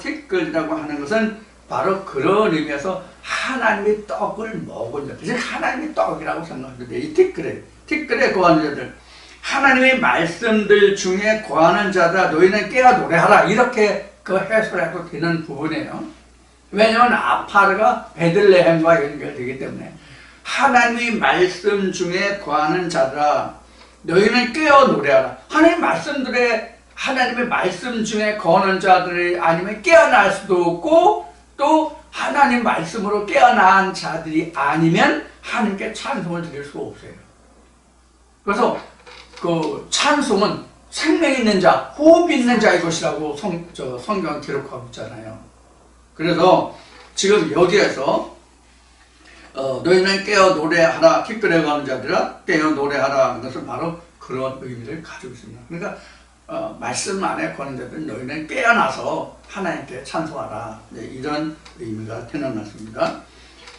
하는 것은 바로 그런 의미에서 하나님의 떡을 먹은 자들. 즉 하나님의 떡이라고 생각하면 돼요. 이 티끌에 거하는 자들. 하나님의 말씀들 중에 거하는 자다. 너희는 깨어 노래하라. 이렇게 그 해설해도 되는 부분이에요. 왜냐하면 아파르가 베들레헴과 연결되기 때문에 하나님의 말씀 중에 거하는 자들아 너희는 깨어 노래하라. 하나님의 말씀 중에 거하는 자들이 아니면 깨어날 수도 없고 또 하나님 말씀으로 깨어난 자들이 아니면 하나님께 찬송을 드릴 수 없어요. 그래서 그 찬송은 생명 있는 자, 호흡 있는 자의 것이라고 성경 기록하고 있잖아요. 그래서 지금 여기에서 너희는 깨어 노래하라. 티끌에 거하는 자들아 깨어 노래하라 하는 것은 바로 그런 의미를 가지고 있습니다. 그러니까 말씀 안에 거하는 자들은 너희는 깨어나서 하나님께 찬송하라. 네, 이런 의미가 되는 말씀입니다.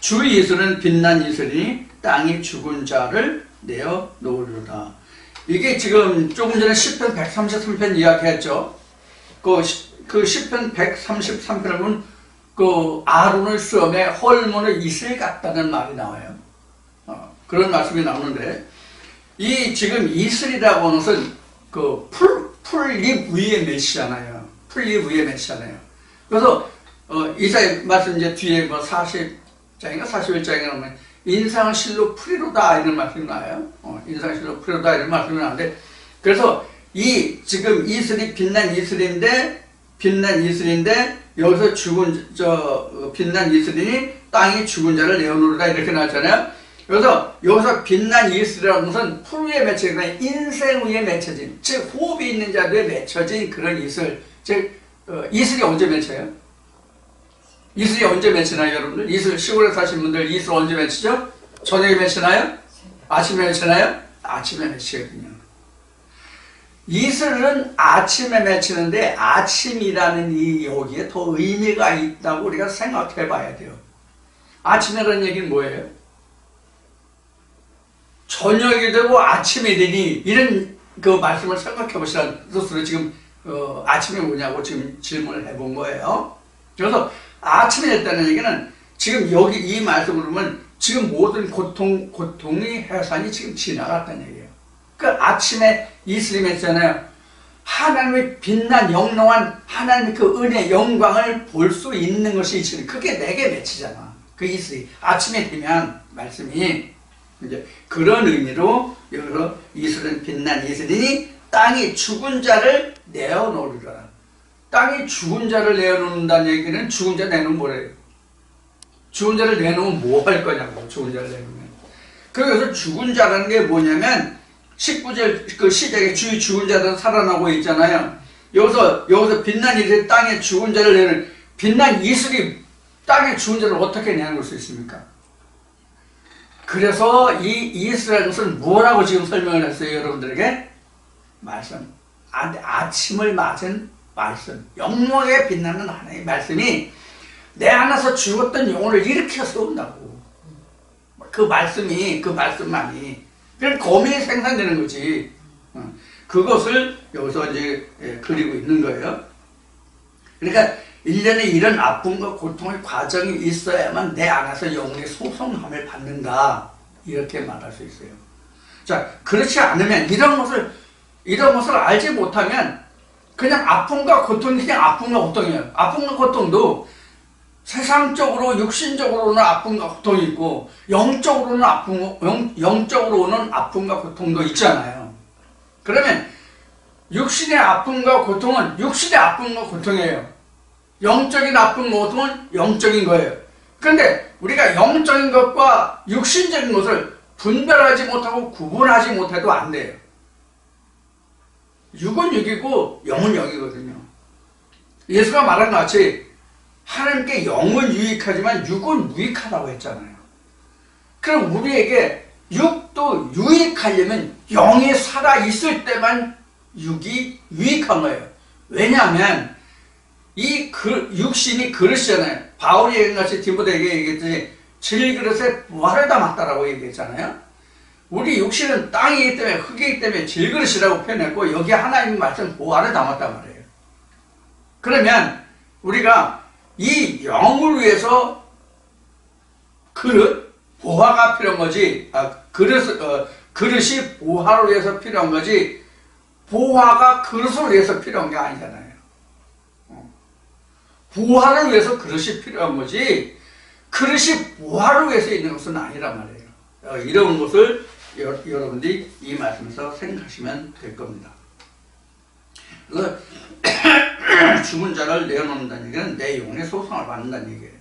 주 이슬은 빛난 이슬이니 땅이 죽은 자를 내어 놓으리로다. 이게 지금 조금 전에 시편 133편 이야기했죠. 그 시편 133편을 보면 그 아론의 수염에 헐몬의 이슬 같다는 말이 나와요. 그런 말씀이 나오는데 이 지금 이슬이라고 하는 것은 그 풀잎 위에 맺히잖아요. 풀잎 위에 맺히잖아요. 그래서 이사야 말씀 이제 뒤에 뭐 40장인가 41장에 나오면 인상은 실로 풀이로다 이런 말씀이 나와요. 인상은 실로 풀이로다 이런 말씀이 나오는데 그래서 이 지금 이슬이 빛난 이슬인데 여기서 빛난 이슬이니 땅이 죽은 자를 내어놓으라 이렇게 나왔잖아요. 그래서 여기서 빛난 이슬이라는 것은 풀 위에 맺혀진 인생 위에 맺혀진 즉 호흡이 있는 자들에 맺혀진 그런 이슬. 즉 이슬이 언제 맺혀요? 이슬이 언제 맺히나요 여러분들? 이슬 시골에 사신 분들 이슬 언제 맺히죠? 저녁에 맺히나요? 아침에 맺히나요? 아침에 맺히거든요. 이슬은 아침에 맺히는데 아침이라는 이 여기에 더 의미가 있다고 우리가 생각해 봐야 돼요. 아침이라는 얘기는 뭐예요? 저녁이 되고 아침이 되니 이런 그 말씀을 생각해 보시라는 뜻으로 지금 아침이 뭐냐고 지금 질문을 해본 거예요. 그래서 아침이 됐다는 얘기는 지금 여기 이 말씀을 보면 지금 모든 고통의 해산이 지금 지나갔다는 얘기예요. 그 아침에 이슬이 맺잖아요. 하나님의 빛난 영롱한 하나님의 그 은혜 영광을 볼 수 있는 것이 이슬이 그게 내게 맺히잖아. 그 이슬이 아침에 되면 말씀이 이제 그런 의미로 여기서 이슬은 빛난 이슬이니 땅이 죽은 자를 내어놓으리라. 땅이 죽은 자를 내어놓는다는 얘기는 죽은 자 내놓으면 뭐래요? 죽은 자를 내놓으면 뭐 할 거냐고. 죽은 자를 내놓으면 그래서 죽은 자라는 게 뭐냐면 19절 그 시작에 주의 죽은 자들은 살아나고 있잖아요. 여기서 빛난 이슬이 땅에 죽은 자를 내는 빛난 이슬이 땅에 죽은 자를 어떻게 내놓을 수 있습니까? 그래서 이 이슬이라는 것은 뭐라고 지금 설명을 했어요 여러분들에게? 말씀. 아침을 맞은 말씀. 영롱하게 빛나는 하나님의 말씀이 내 안에서 죽었던 영혼을 일으켜 세운다고. 그 말씀만이 그런 검이 생산되는 거지. 그것을 여기서 이제 그리고 있는 거예요. 그러니까 1년에 이런 아픔과 고통의 과정이 있어야만 내 안에서 영혼의 소성함을 받는다. 이렇게 말할 수 있어요. 자, 그렇지 않으면 이런 것을 알지 못하면 그냥 아픔과 고통이 그냥 아픔과 고통이에요. 아픔과 고통도 세상적으로 육신적으로는 아픔과 고통이 있고 영적으로 오는 아픔과 고통도 있잖아요. 그러면 육신의 아픔과 고통은 육신의 아픔과 고통이에요. 영적인 아픔과 고통은 영적인 거예요. 그런데 우리가 영적인 것과 육신적인 것을 분별하지 못하고 구분하지 못해도 안 돼요. 육은 육이고 영은 영이거든요. 예수가 말한 것 같이 하나님께 영은 유익하지만 육은 무익하다고 했잖아요. 그럼 우리에게 육도 유익하려면 영이 살아있을 때만 육이 유익한 거예요. 왜냐하면 이 육신이 그릇이잖아요. 바울이 얘기한 것이 디모데에게 얘기했더니 질그릇에 부활을 담았다라고 얘기했잖아요. 우리 육신은 땅이기 때문에 흙이기 때문에 질그릇이라고 표현했고 여기 하나님 말씀 보화를 담았단 말이에요. 그러면 우리가 이 영을 위해서 그릇, 보화가 필요한 거지, 그릇이 보화를 위해서 필요한 거지, 보화가 그릇을 위해서 필요한 게 아니잖아요. 보화를 위해서 그릇이 필요한 거지, 그릇이 보화를 위해서 있는 것은 아니란 말이에요. 이런 것을 여러분들이 이 말씀에서 생각하시면 될 겁니다. 그래서 죽은 자를 내어놓는다는 얘기는 내 영혼의 소성을 받는다는 얘기예요.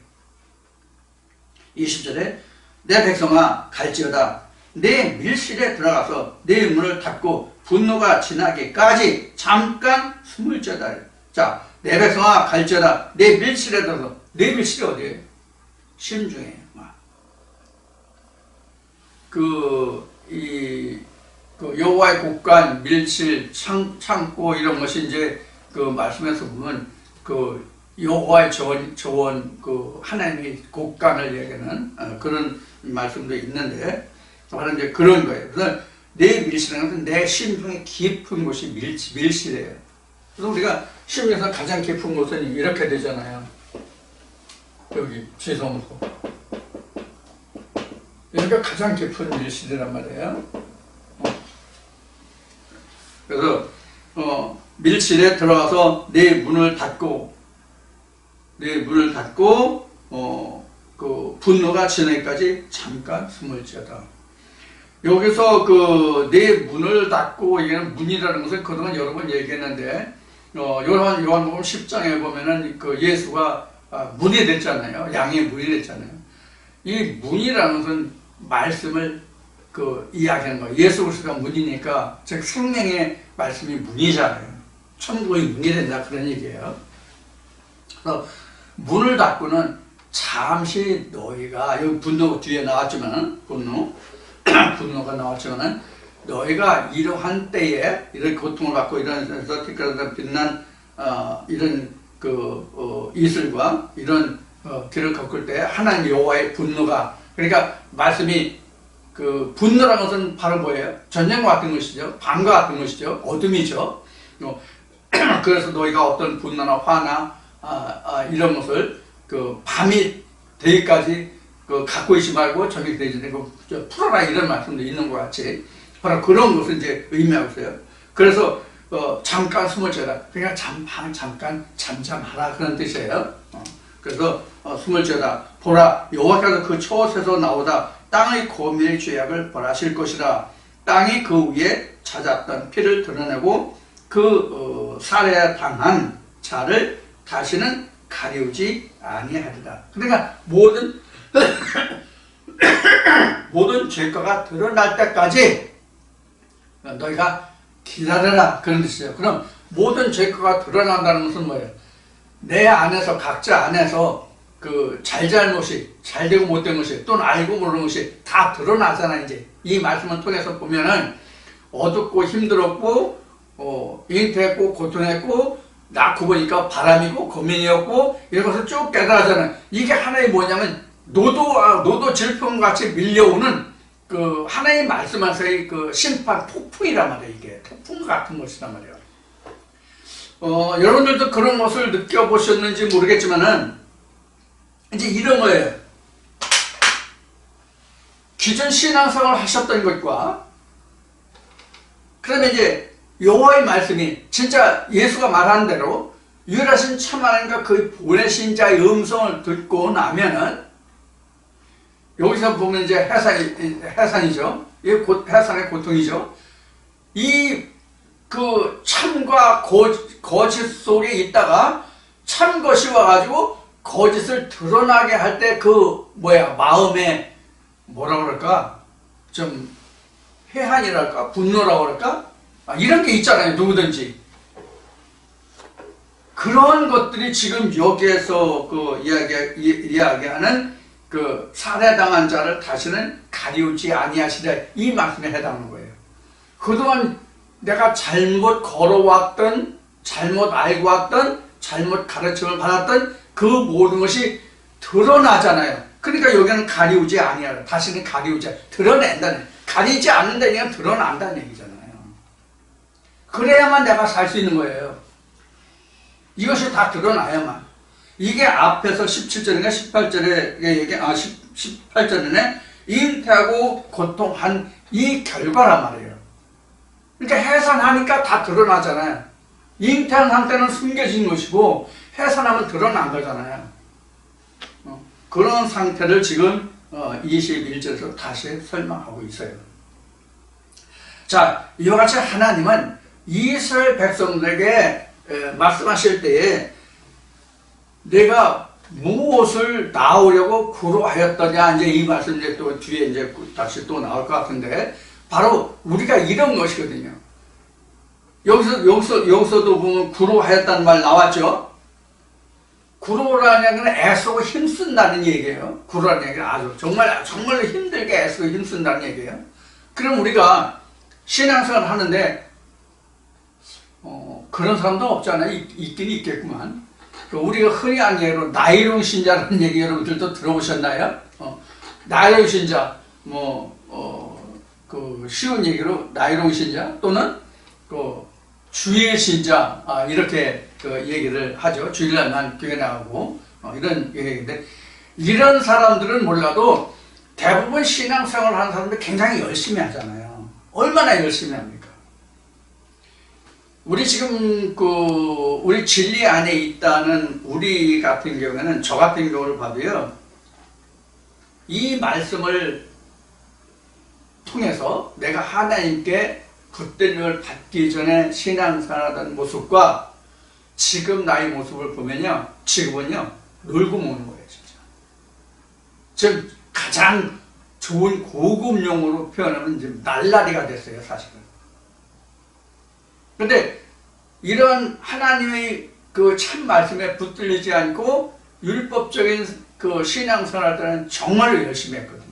20절에 내 백성아 갈지어다 내 밀실에 들어가서 내 문을 닫고 분노가 지나기까지 잠깐 숨을지어다. 자, 내 백성아 갈지어다 내 밀실에 들어가서, 내 밀실이 어디예요? 심중에 여호와의 곳간, 밀실, 창고 이런 것이 이제 그 말씀에서 보면 그 여호와의 저원 그 하나님의 곳간을 얘기하는 그런 말씀도 있는데 바로 이제 그런 거예요. 그래서 내 밀실이라는 것은 내 심중에 깊은 곳이 밀실이에요. 그래서 우리가 심중에서 가장 깊은 곳은 이렇게 되잖아요. 여기 지성소. 여기가 가장 깊은 밀실이란 말이에요. 그래서 밀실에 들어가서 내 문을 닫고 그 분노가 지나기까지 잠깐 숨을지어다. 여기서 그 내 문을 닫고 이게는 문이라는 것은 그동안 여러 번 얘기했는데 요한복음 10장에 보면은 그 예수가 문이 됐잖아요. 양의 문이 됐잖아요. 이 문이라는 것은 말씀을 이야기하는 거예요. 예수 그리스도가 문이니까 즉 생명의 말씀이 문이잖아요. 천국의 문이 된다 그런 얘기예요. 그래서 문을 닫고는 잠시 너희가 여기 분노 뒤에 나왔지만은 분노가 나왔지만은 너희가 이러한 때에 이런 고통을 받고 이러면서 티끌에서 빛난 이런 이슬과 이런 길을 겪을 때 하나님 여호와의 분노가, 그러니까 말씀이 그 분노라는 것은 바로 뭐예요? 전쟁과 같은 것이죠. 밤과 같은 것이죠. 어둠이죠. 그래서 너희가 어떤 분노나 화나 이런 것을 그 밤이 되기까지 갖고 있지 말고 저녁이 되지 말고 풀어라 이런 말씀도 있는 것 같이 바로 그런 것을 이제 의미하고 있어요. 그래서 잠깐 숨을 쉬어라. 그러니까 잠깐 잠잠하라 그런 뜻이에요. 그래서 숨을 쉬어라. 보라 여호와께서 그 초옷에서 나오다 땅의 고민의 죄악을 벌하실 것이라. 땅이 그 위에 찾았던 피를 드러내고 그 살해당한 자를 다시는 가리우지 아니하리라. 그러니까 모든 죄가가 드러날 때까지 너희가 기다려라 그런 뜻이에요. 그럼 모든 죄가가 드러난다는 것은 뭐예요? 내 안에서 각자 안에서 그 잘잘못이 잘되고 못된 것이 또는 알고 모르는 것이 다 드러나잖아. 이제 이 말씀을 통해서 보면은 어둡고 힘들었고 잉태했고 고통했고 낳고 보니까 바람이고 고민이었고 이런 것을 쭉 깨달아잖아요. 이게 하나의 뭐냐면 노도 질풍같이 밀려오는 그 하나의 말씀하세요. 그 심판 폭풍이란 말이에요. 이게 폭풍 같은 것이란 말이에요. 여러분들도 그런 것을 느껴보셨는지 모르겠지만은 이제 이런 거예요. 기존 신앙생활을 하셨던 것과 그러면 이제 여호와의 말씀이 진짜 예수가 말한 대로 유일하신 참 하나님과 그 보내신 자의 음성을 듣고 나면은 여기서 보면 이제 해산이죠. 이게 곧 해산의 고통이죠. 그 참과 거짓 속에 있다가 참 것이 와가지고 거짓을 드러나게 할 때 마음에 뭐라 그럴까? 좀 회한이랄까? 분노라고 그럴까? 이런 게 있잖아요. 누구든지. 그런 것들이 지금 여기에서 이야기하는 그 살해당한 자를 다시는 가리우지 아니하시리라 이 말씀에 해당하는 거예요. 그동안 내가 잘못 걸어왔던, 잘못 알고 왔던, 잘못 가르침을 받았던 그 모든 것이 드러나잖아요. 그러니까 여기는 가리우지 아니하라. 다시는 가리우지 드러낸다는 가리지 않는다니까 드러난다는 얘기잖아요. 그래야만 내가 살 수 있는 거예요. 이것이 다 드러나야만. 이게 앞에서 17절인가 18절에 얘기, 18절에 잉태하고 고통한 이 결과란 말이에요. 그러니까 해산하니까 다 드러나잖아요. 잉태한 상태는 숨겨진 것이고 해산하면 드러난 거잖아요. 그런 상태를 지금 21절에서 다시 설명하고 있어요. 자, 이와 같이 하나님은 이스라엘 백성들에게 말씀하실 때에 내가 무엇을 낳으려고 구로하였더냐, 이제 이 말씀 이제 또 뒤에 이제 다시 또 나올 것 같은데, 바로 우리가 이런 것이거든요. 여기서도 보면 구로하였다는 말 나왔죠? 구로라는 건 애쓰고 힘쓴다는 얘기예요. 구로라는 얘기는 아주 정말로 힘들게 애쓰고 힘쓴다는 얘기예요. 그럼 우리가 신앙생활을 하는데, 그런 사람도 없잖아요. 있긴 있겠구만. 우리가 흔히 하는 얘기로 나이롱 신자라는 얘기 여러분들도 들어보셨나요? 나이롱 신자, 쉬운 얘기로 나이롱 신자 또는 주의 신자, 이렇게 얘기를 하죠. 주일날만 교회 나가고 이런 얘기인데, 이런 사람들은 몰라도 대부분 신앙생활을 하는 사람들 굉장히 열심히 하잖아요. 얼마나 열심히 합니까? 우리 지금 우리 진리 안에 있다는 우리 같은 경우에는, 저 같은 경우를 봐도요, 이 말씀을 통해서 내가 하나님께 붙들림을 받기 전에 신앙생활하던 모습과 지금 나의 모습을 보면요, 지금은요 놀고 먹는 거예요. 진짜 지금 가장 좋은 고급 용어로 표현하면 지금 날라리가 됐어요, 사실은. 그런데 이런 하나님의 그 참 말씀에 붙들리지 않고 율법적인 그 신앙생활 때는 정말로 열심히 했거든요.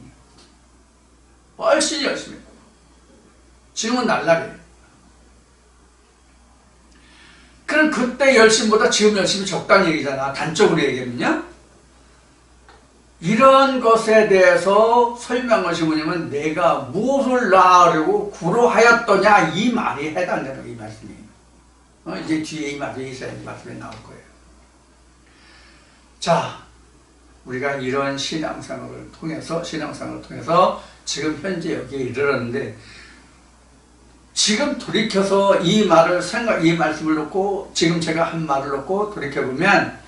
훨씬 열심히 했고, 지금은 날라리예요. 그럼 그때 열심보다 지금 열심이 적다는 얘기잖아. 단적으로 얘기하면요. 이런 것에 대해서 설명한 것이 뭐냐면, 내가 무엇을 낳으려고 구로하였더냐, 이 말이 해당되는 이 말씀이. 이제 뒤에 이 말이 이사야 말씀에 나올 거예요. 자, 우리가 이런 신앙생활을 통해서 지금 현재 여기에 이르렀는데, 지금 돌이켜서 이 말씀을 놓고, 지금 제가 한 말을 놓고 돌이켜보면,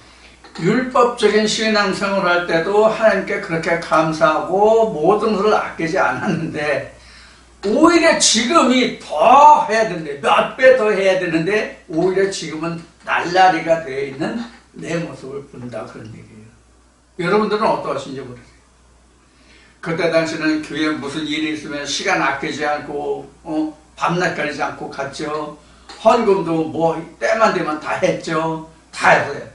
율법적인 신앙생활을 할 때도 하나님께 그렇게 감사하고 모든 것을 아끼지 않았는데, 오히려 지금이 더 해야 되는데, 몇 배 더 해야 되는데, 오히려 지금은 날라리가 되어 있는 내 모습을 본다, 그런 얘기예요. 여러분들은 어떠하신지 모르세요. 그때 당시는 교회에 무슨 일이 있으면 시간 아끼지 않고 밤낮 가리지 않고 갔죠. 헌금도 때만 되면 다 했죠. 다 했어요.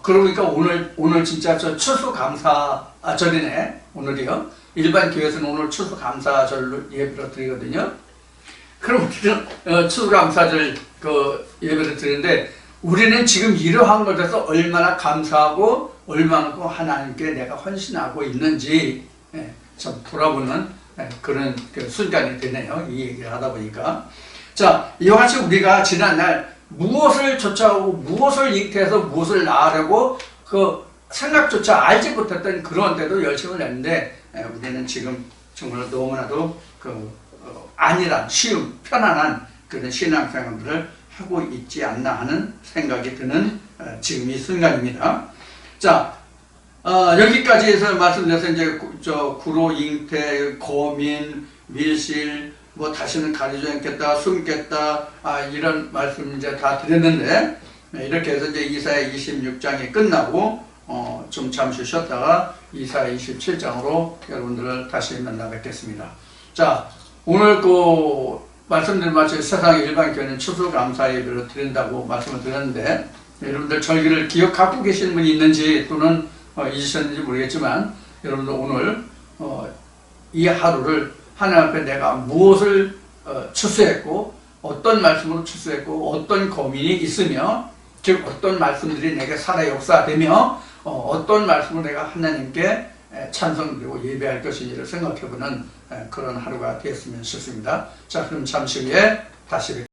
그러니까 오늘 진짜 저 추수감사절이네. 오늘이요. 일반 교회에서는 오늘 추수감사절로 예배를 드리거든요. 그럼 우리는 추수감사절 예배를 드리는데, 우리는 지금 이러한 것에서 얼마나 감사하고 얼마나 하나님께 내가 헌신하고 있는지 좀 돌아보는 그런 순간이 되네요. 이 얘기를 하다 보니까. 자, 이와 같이 우리가 지난날 무엇을 쫓아오고 무엇을 잉태해서 무엇을 낳으려고 생각조차 알지 못했던 그런 데도 열심을 냈는데, 우리는 지금 정말 너무나도 안일한, 쉬운, 편안한 그런 신앙생활들을 하고 있지 않나 하는 생각이 드는 지금 이 순간입니다. 자, 여기까지 해서 말씀드려서 이제 구로, 잉태, 거민, 밀실, 다시는 가리지 않겠다, 숨겠다, 이런 말씀 이제 다 드렸는데, 이렇게 해서 이제 이사야 26장이 끝나고, 좀 잠시 쉬었다가 이사야 27장으로 여러분들을 다시 만나 뵙겠습니다. 자, 오늘 말씀드린 마치 세상 일반 교회는 추수감사 예배를 드린다고 말씀을 드렸는데, 여러분들 절기를 기억하고 계시는 분이 있는지 또는 잊으셨는지 모르겠지만, 여러분들 오늘 이 하루를 하나님 앞에 내가 무엇을 추수했고, 어떤 말씀으로 추수했고, 어떤 고민이 있으며, 즉 어떤 말씀들이 내게 살아 역사되며, 어떤 말씀을 내가 하나님께 찬송드리고 예배할 것이니를 생각해보는 그런 하루가 되었으면 싶습니다. 자, 그럼 잠시 후에 다시 뵙겠습니다.